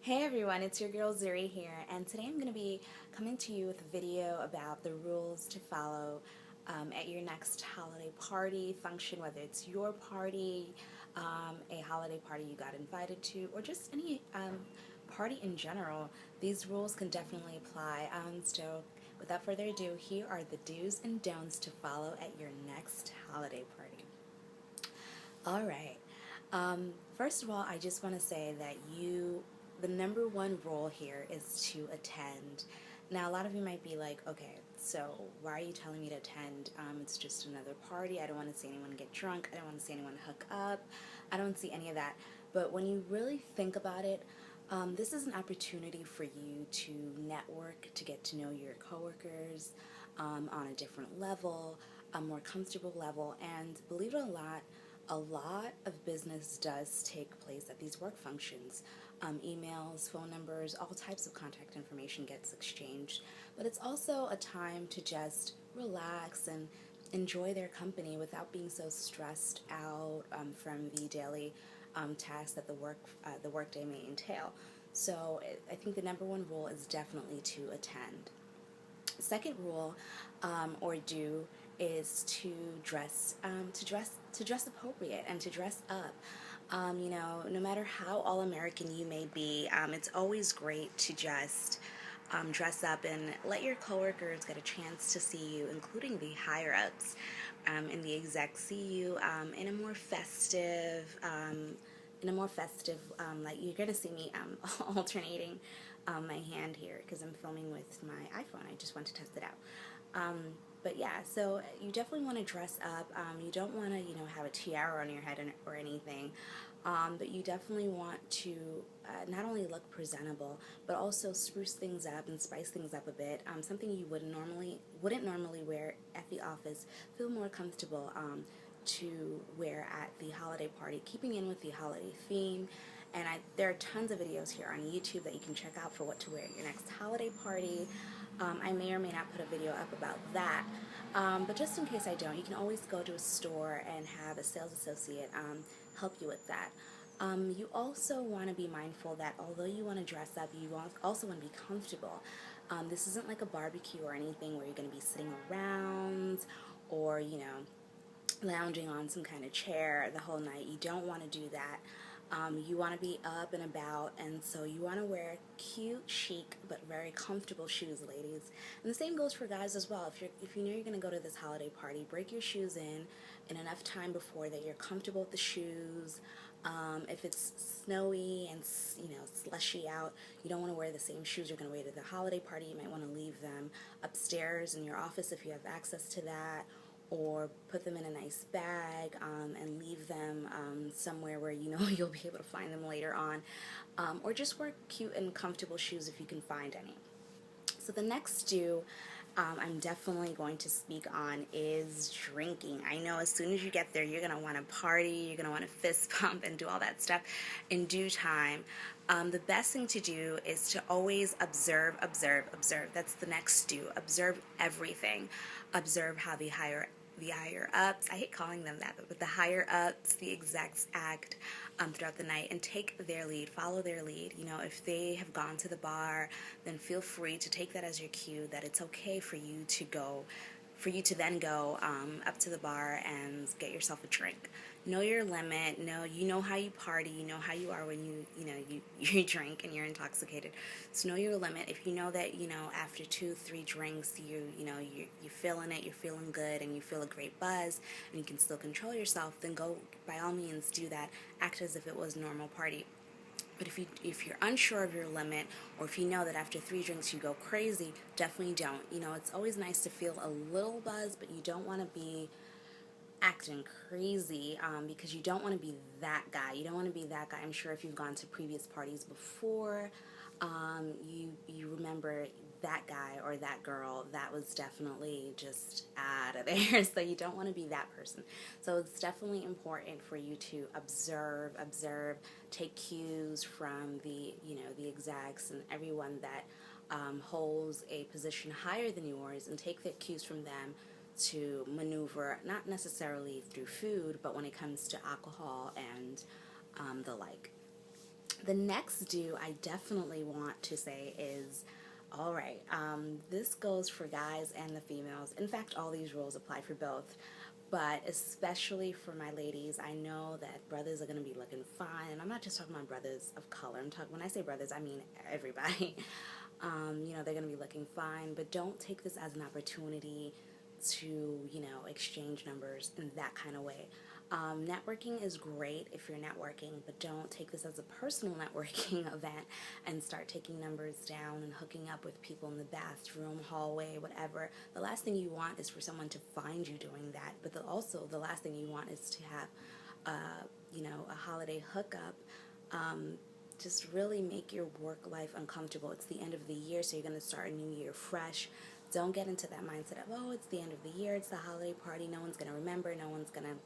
Hey everyone, it's your girl Zuri here, and today I'm going to be coming to you with a video about the rules to follow at your next holiday party, function, whether it's your party, a holiday party you got invited to, or just any party in general. These rules can definitely apply. So without further ado, here are the do's and don'ts to follow at your next holiday party. All right. First of all, I just want to say that the number one rule here is to attend. Now, a lot of you might be like, okay, so why are you telling me to attend? It's just another party. I don't want to see anyone get drunk. I don't want to see anyone hook up. I don't see any of that. But when you really think about it, this is an opportunity for you to network, to get to know your coworkers on a different level, a more comfortable level, and believe it or not, a lot of business does take place at these work functions. Emails, phone numbers, all types of contact information gets exchanged. But it's also a time to just relax and enjoy their company without being so stressed out from the daily tasks that the workday may entail. So I think the number one rule is definitely to attend. Second rule, or do, is to dress appropriate and to dress up. No matter how all American you may be, it's always great to just dress up and let your coworkers get a chance to see you, including the higher ups and the execs, see you like you're gonna see me alternating my hand here because I'm filming with my iPhone. I just want to test it out. But yeah, so you definitely want to dress up. You don't want to, have a tiara on your head or anything. But you definitely want to not only look presentable, but also spruce things up and spice things up a bit. Something you wouldn't normally wear at the office. Feel more comfortable to wear at the holiday party, keeping in with the holiday theme. And there are tons of videos here on YouTube that you can check out for what to wear at your next holiday party. I may or may not put a video up about that. But just in case I don't, you can always go to a store and have a sales associate help you with that. You also want to be mindful that although you want to dress up, you also want to be comfortable. This isn't like a barbecue or anything where you're going to be sitting around or, lounging on some kind of chair the whole night. You don't want to do that. You want to be up and about, and so you want to wear cute, chic, but very comfortable shoes, ladies. And the same goes for guys as well. If you know you're going to go to this holiday party, break your shoes in enough time before that you're comfortable with the shoes. If it's snowy and slushy out, you don't want to wear the same shoes you're going to wear to the holiday party. You might want to leave them upstairs in your office if you have access to that, or put them in a nice bag and leave them somewhere where you know you'll be able to find them later on, or just wear cute and comfortable shoes if you can find any. So the next do I'm definitely going to speak on is drinking. I know as soon as you get there, you're going to want to party, you're going to want to fist pump and do all that stuff in due time. The best thing to do is to always observe, observe, observe. That's the next do. Observe everything. Observe how the higher ups, I hate calling them that, but the higher ups, the execs act throughout the night, and take their lead, follow their lead. If they have gone to the bar, then feel free to take that as your cue that it's okay for you to then go up to the bar and get yourself a drink. Know your limit. You know how you party. You know how you are when you drink and you're intoxicated. So know your limit. If you know that after 2-3 drinks you're feeling it, you're feeling good, and you feel a great buzz, and you can still control yourself, then go, by all means, do that. Act as if it was a normal party. But if you're unsure of your limit, or if you know that after 3 drinks you go crazy, definitely don't. It's always nice to feel a little buzz, but you don't want to be acting crazy because you don't want to be that guy. You don't want to be that guy. I'm sure if you've gone to previous parties before, you remember that guy or that girl that was definitely just out of there. So you don't want to be that person. So it's definitely important for you to observe, take cues from the execs and everyone that holds a position higher than yours, and take the cues from them to maneuver, not necessarily through food, but when it comes to alcohol and the like. The next do I definitely want to say is, all right, this goes for guys and the females. In fact, all these rules apply for both. But especially for my ladies, I know that brothers are going to be looking fine. And I'm not just talking about brothers of color. I'm talking, when I say brothers, I mean everybody. They're going to be looking fine. But don't take this as an opportunity to, exchange numbers in that kind of way. Networking is great if you're networking, but don't take this as a personal networking event and start taking numbers down and hooking up with people in the bathroom, hallway, whatever. The last thing you want is for someone to find you doing that, but also the last thing you want is to have, a holiday hookup. Just really make your work life uncomfortable. It's the end of the year, so you're going to start a new year fresh. Don't get into that mindset of, oh, it's the end of the year, it's the holiday party, no one's going to remember, no one's going to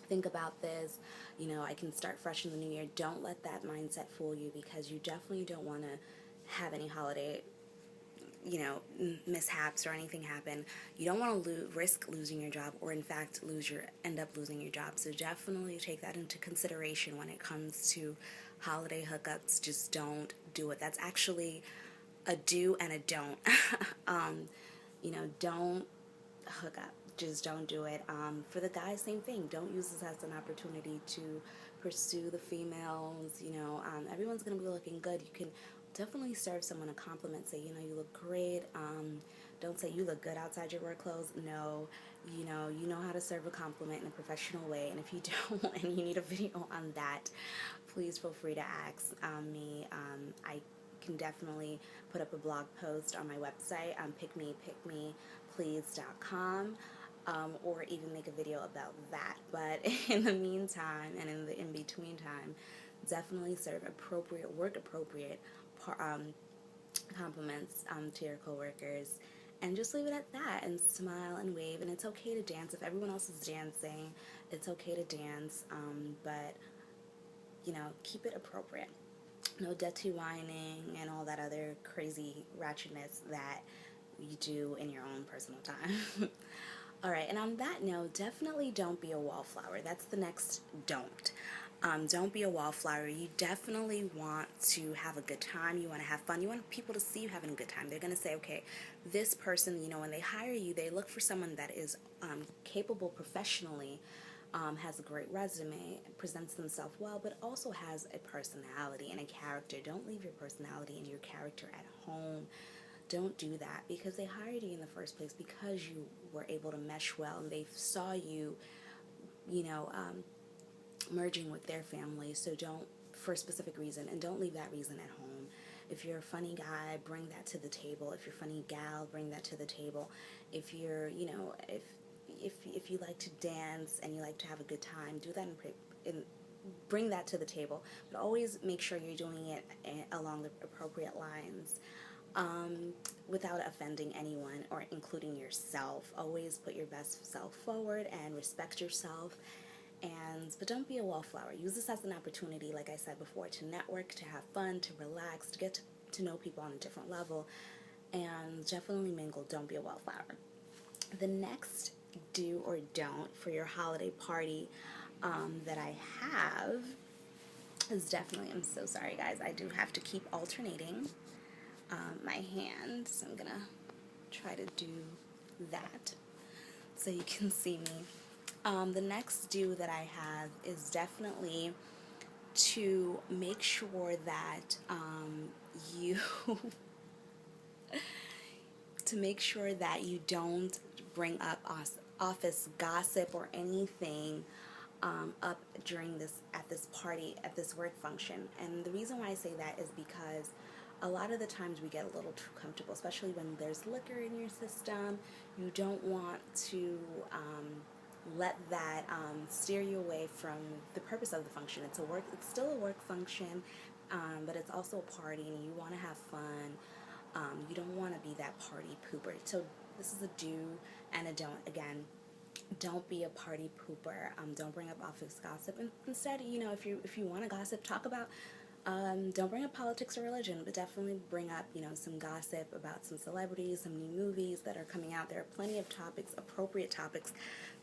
think about this, I can start fresh in the new year. Don't let that mindset fool you, because you definitely don't want to have any holiday, mishaps or anything happen. You don't want to risk losing your job, or in fact end up losing your job. So definitely take that into consideration when it comes to holiday hookups. Just don't do it. That's actually a do and a don't. Don't hook up. Just don't do it. For the guys, same thing. Don't use this as an opportunity to pursue the females. Everyone's going to be looking good. You can definitely serve someone a compliment. Say, you look great. Don't say you look good outside your work clothes. No, you know how to serve a compliment in a professional way. And if you don't and you need a video on that, please feel free to ask me. I can definitely put up a blog post on my website, pickmeplease.com, or even make a video about that. But in the meantime, and in the in-between time, definitely serve work-appropriate compliments to your coworkers, and just leave it at that, and smile and wave. And it's okay to dance. If everyone else is dancing, it's okay to dance, but keep it appropriate. No dirty whining and all that other crazy ratchetness that you do in your own personal time. All right, and on that note, definitely don't be a wallflower. That's the next don't. Don't be a wallflower. You definitely want to have a good time. You want to have fun. You want people to see you having a good time. They're going to say, okay, this person, when they hire you, they look for someone that is capable professionally, has a great resume, presents themselves well, but also has a personality and a character. Don't leave your personality and your character at home. Don't do that, because they hired you in the first place because you were able to mesh well, and they saw you, merging with their family. So don't, for a specific reason, and don't leave that reason at home. If you're a funny guy, bring that to the table. If you're a funny gal, bring that to the table. If you're, if you like to dance and you like to have a good time, do that and bring that to the table. But always make sure you're doing it along the appropriate lines, without offending anyone or including yourself. Always put your best self forward and respect yourself. But don't be a wallflower. Use this as an opportunity, like I said before, to network, to have fun, to relax, to get to know people on a different level, and definitely mingle. Don't be a wallflower. The next do or don't for your holiday party that I have is definitely, I'm so sorry guys, I do have to keep alternating my hand, so I'm gonna try to do that so you can see me. The next do that I have is definitely to make sure that you don't bring up office gossip or anything up at this party, at this work function. And the reason why I say that is because a lot of the times we get a little too comfortable, especially when there's liquor in your system. You don't want to let that steer you away from the purpose of the function. It's still a work function, but it's also a party, and you want to have fun. You don't want to be that party pooper. So this is a do and a don't. Again, don't be a party pooper. Don't bring up office gossip. And instead, if you want to gossip, talk about Don't bring up politics or religion, but definitely bring up, some gossip about some celebrities, some new movies that are coming out. There are plenty of topics, appropriate topics,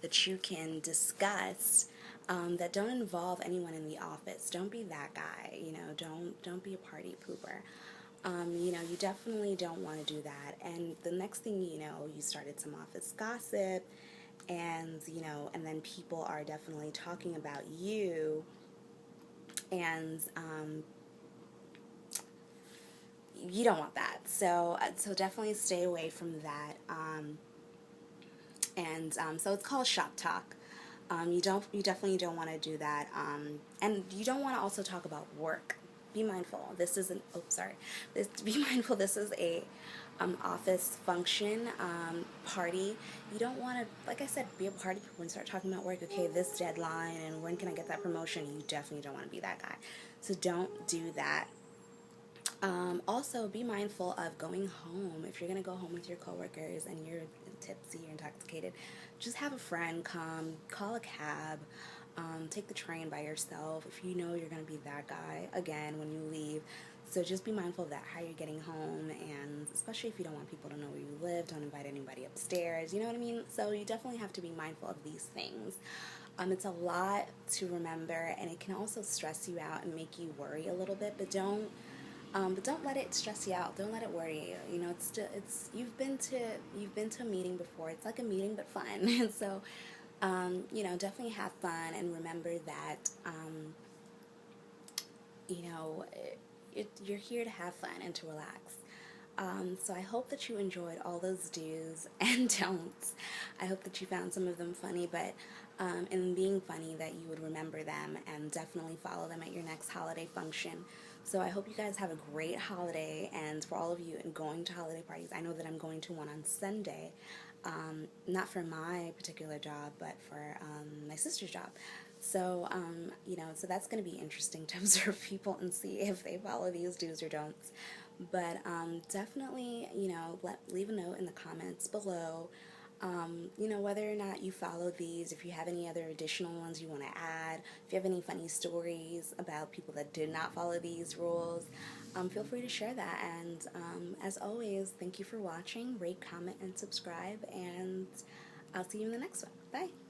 that you can discuss that don't involve anyone in the office. Don't be that guy. Don't be a party pooper. You definitely don't want to do that. And the next thing you know, you started some office gossip, and then people are definitely talking about you, and you don't want that. So definitely stay away from that. So it's called shop talk. You definitely don't want to do that. And you don't want to also talk about work. Be mindful. This is an sorry. Be mindful. This is a office function, party. You don't want to, like I said, be a party people and start talking about work. Okay, this deadline and when can I get that promotion? You definitely don't want to be that guy. So don't do that. Also, be mindful of going home. If you're going to go home with your coworkers and you're tipsy or intoxicated, just have a friend come, call a cab, take the train by yourself if you know you're going to be that guy again when you leave. So just be mindful of that, how you're getting home, and especially if you don't want people to know where you live, don't invite anybody upstairs, you know what I mean? So you definitely have to be mindful of these things. It's a lot to remember, and it can also stress you out and make you worry a little bit, but don't let it stress you out. Don't let it worry you. You've been to a meeting before. It's like a meeting but fun. So, definitely have fun and remember that, you know, you're here to have fun and to relax. So I hope that you enjoyed all those do's and don'ts. I hope that you found some of them funny, but in being funny, that you would remember them and definitely follow them at your next holiday function. So I hope you guys have a great holiday, and for all of you going to holiday parties, I know that I'm going to one on Sunday, not for my particular job, but for my sister's job. So, so that's going to be interesting to observe people and see if they follow these do's or don'ts. But definitely, leave a note in the comments below, whether or not you follow these, if you have any other additional ones you want to add, if you have any funny stories about people that did not follow these rules, feel free to share that. And as always, thank you for watching. Rate, comment, and subscribe, and I'll see you in the next one. Bye.